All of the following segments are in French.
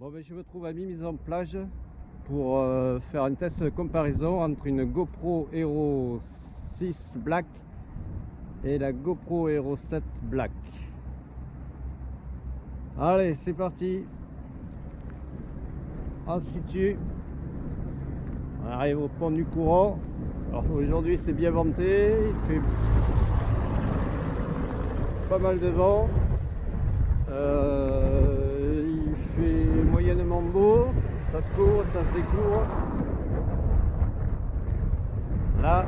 Bon ben je me trouve à Mise en plage pour faire un test de comparaison entre une GoPro Hero 6 Black et la GoPro Hero 7 Black. Allez, c'est parti. On se situe. On arrive au pont du courant. Alors aujourd'hui c'est bien venté, il fait pas mal de vent. Il fait moyennement beau, ça se court, ça se découvre. Là,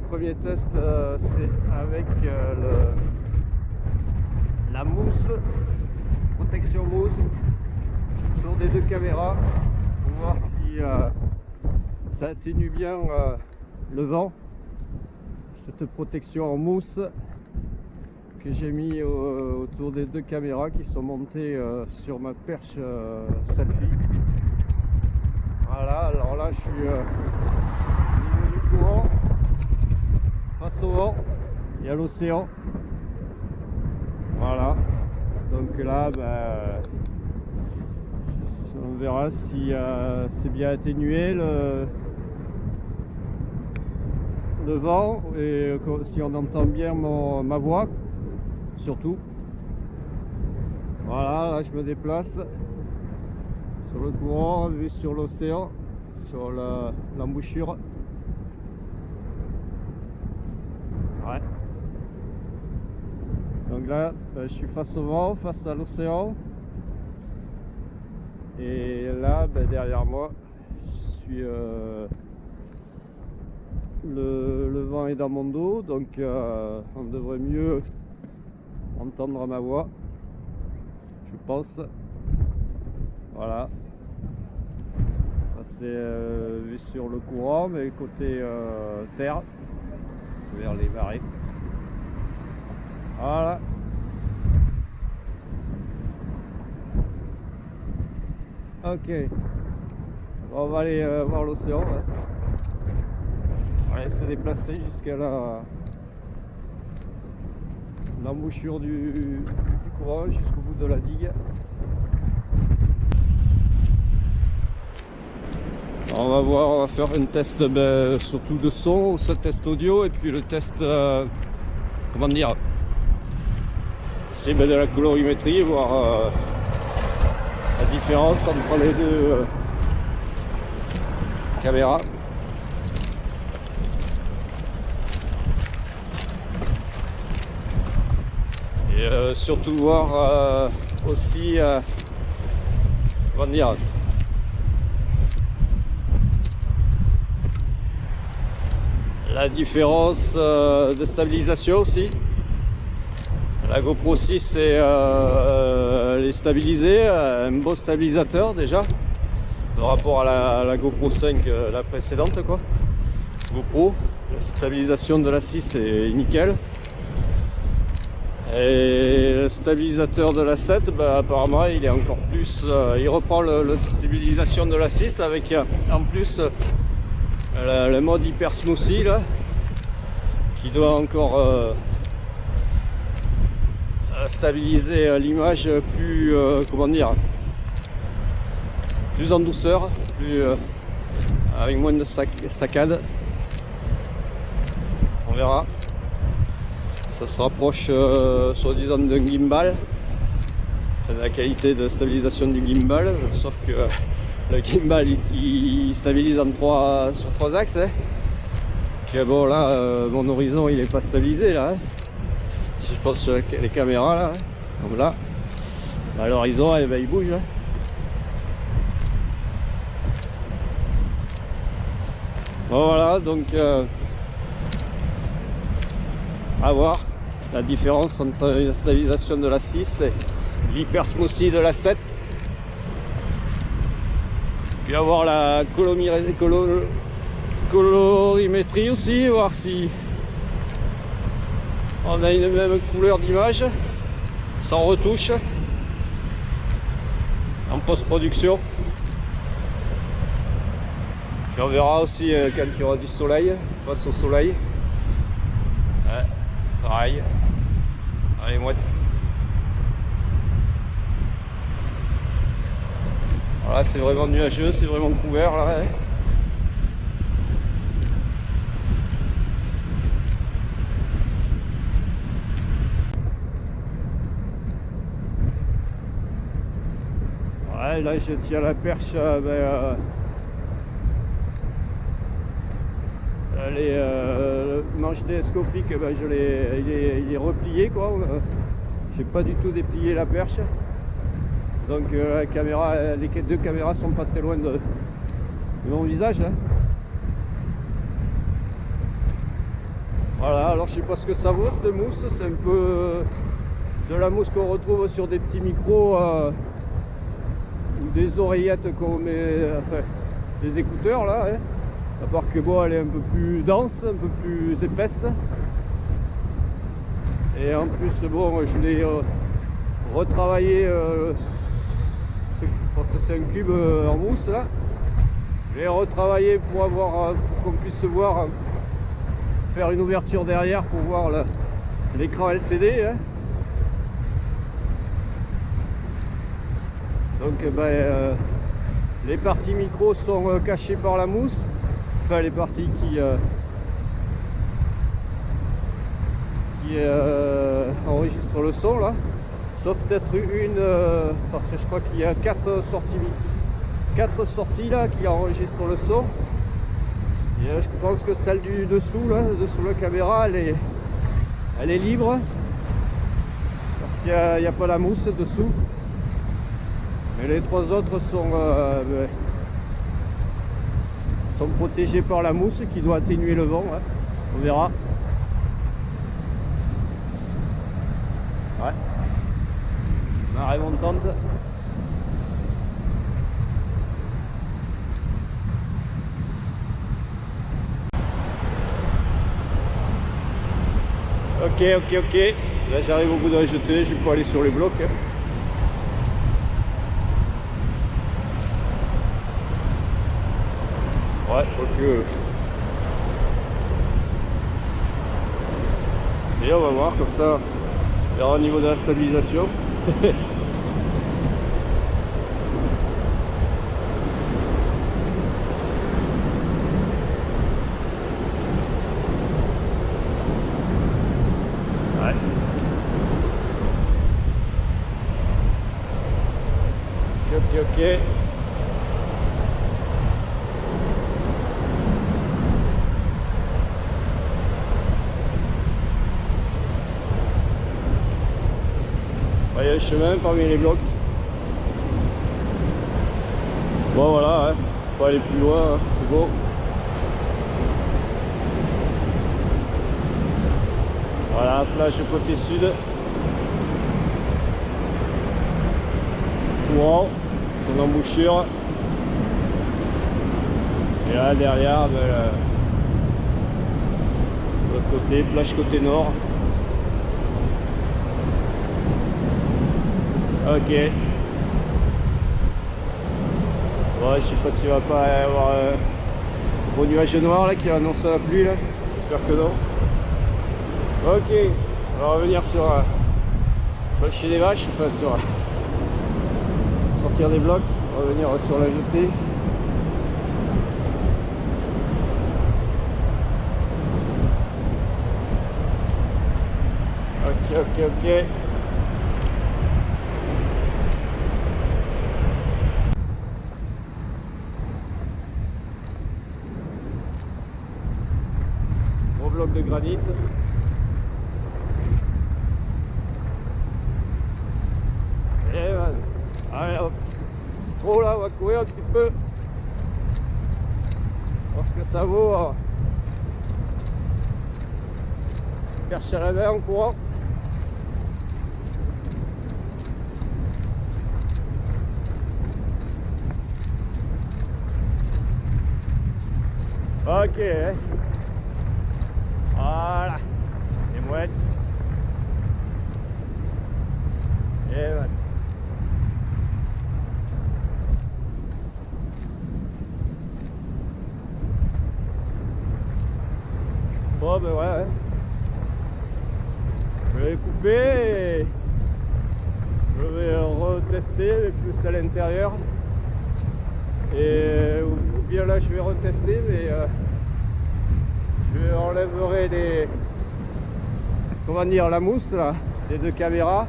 premier test, c'est avec la mousse, protection mousse, autour des deux caméras, pour voir si ça atténue bien le vent. Cette protection en mousse que j'ai mis autour des deux caméras qui sont montées sur ma perche selfie. Voilà, alors là je suis au niveau du courant, face au vent, il y a l'océan. Voilà, donc là on verra si c'est bien atténué le vent et si on entend bien ma voix. Surtout, voilà, là je me déplace sur le courant, vue sur l'océan, sur l'embouchure. Ouais. Donc là, je suis face au vent, face à l'océan. Et là, derrière moi, je suis le vent est dans mon dos, donc on devrait mieux entendre ma voix, je pense. Voilà, ça c'est vu sur le courant, mais côté terre, vers les marées. Voilà. Ok, on va aller voir l'océan. Ouais. On va aller se déplacer jusqu'à l'embouchure du courant, jusqu'au bout de la digue. On va voir, on va faire un test surtout de son, ce test audio, et puis le test, comment dire, c'est de la colorimétrie, voir la différence entre les deux caméras. Et surtout voir aussi comment dire, la différence de stabilisation aussi. La GoPro 6 elle est stabilisée, un beau stabilisateur déjà par rapport à la GoPro 5, la précédente quoi. GoPro, la stabilisation de la 6 est nickel. Et le stabilisateur de la 7, apparemment il est encore plus, il reprend la stabilisation de la 6 avec en plus le mode hyper smoothie là, qui doit encore stabiliser l'image plus, comment dire, plus en douceur, plus avec moins de saccades. On verra. Ça se rapproche soi-disant d'un gimbal, de la qualité de stabilisation du gimbal, sauf que le gimbal il stabilise sur trois axes. Hein. Puis bon là, mon horizon il est pas stabilisé là. Hein. Si je pense sur les caméras là, hein, comme là, l'horizon il bouge. Hein. Bon voilà, donc à voir la différence entre la stabilisation de la 6 et l'hyper smoothie de la 7. Puis avoir la colorimétrie aussi, voir si on a une même couleur d'image sans retouche en post-production. Puis on verra aussi quand il y aura du soleil, face au soleil. Ouais. Pareil, allez mouettes. Voilà, c'est vraiment nuageux, c'est vraiment couvert là. Hein. Ouais, là je tiens la perche, le manche télescopique, il est replié quoi. J'ai pas du tout déplié la perche. Donc la caméra, les deux caméras sont pas très loin de mon visage là. Voilà, alors je sais pas ce que ça vaut cette mousse, c'est un peu de la mousse qu'on retrouve sur des petits micros ou des oreillettes qu'on met, enfin des écouteurs là, hein. À part que bon, elle est un peu plus dense, un peu plus épaisse. Et en plus, bon, je l'ai retravaillé, parce que c'est un cube en mousse là. Je l'ai retravaillé pour avoir, pour qu'on puisse voir, faire une ouverture derrière pour voir l'écran LCD. Hein. Donc les parties micro sont cachées par la mousse. Enfin les parties qui enregistrent le son là, sauf peut-être une, parce que je crois qu'il y a 4 sorties là qui enregistrent le son. Et je pense que celle du dessous là, dessous la caméra, elle est libre parce qu'il n'y a pas la mousse dessous. Mais les 3 autres sont protégés par la mousse qui doit atténuer le vent, hein. On verra. Ouais. Marée montante. Ok. Là j'arrive au bout de la jetée, je vais pas aller sur les blocs. Hein. Ouais, je crois que... Et on va voir comme ça, on verra au niveau de la stabilisation. Ouais. Ok. Il y a le chemin parmi les blocs. Bon voilà, hein. Faut pas aller plus loin, hein. C'est beau. Voilà, plage côté sud. Courant, son embouchure. Et là derrière, l'autre côté, plage côté nord. Ok. Ouais, je sais pas s'il va pas y avoir un gros nuage noir là qui annonce la pluie là. J'espère que non. Ok. On va revenir sur chez les vaches, enfin sur sortir des blocs, revenir sur la jetée. Ok. Bloc de granit. Et voilà. Allez hop, c'est trop là, on va courir un petit peu. Parce que ça vaut perche à la main en courant. Ok. Voilà, les mouettes. Et voilà. Bon ben ouais. Je vais couper et je vais retester plus à l'intérieur. Et ou bien là je vais retester, mais je enlèverai les, comment dire, la mousse là, des deux caméras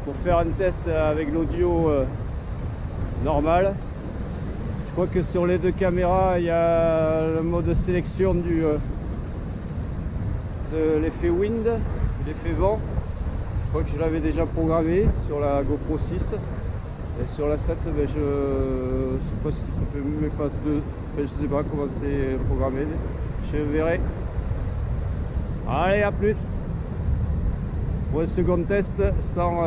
pour faire un test avec l'audio normal. Je crois que sur les deux caméras il y a le mode sélection du de l'effet wind, l'effet vent. Je crois que je l'avais déjà programmé sur la GoPro 6. Et sur la 7, ben je sais pas si ça fait même pas deux. Enfin, je sais pas comment c'est programmé. Je verrai. Allez, à plus pour un second test sans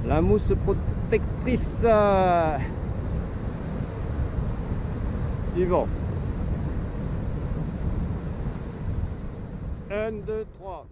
la mousse protectrice du vent. 1, 2, 3.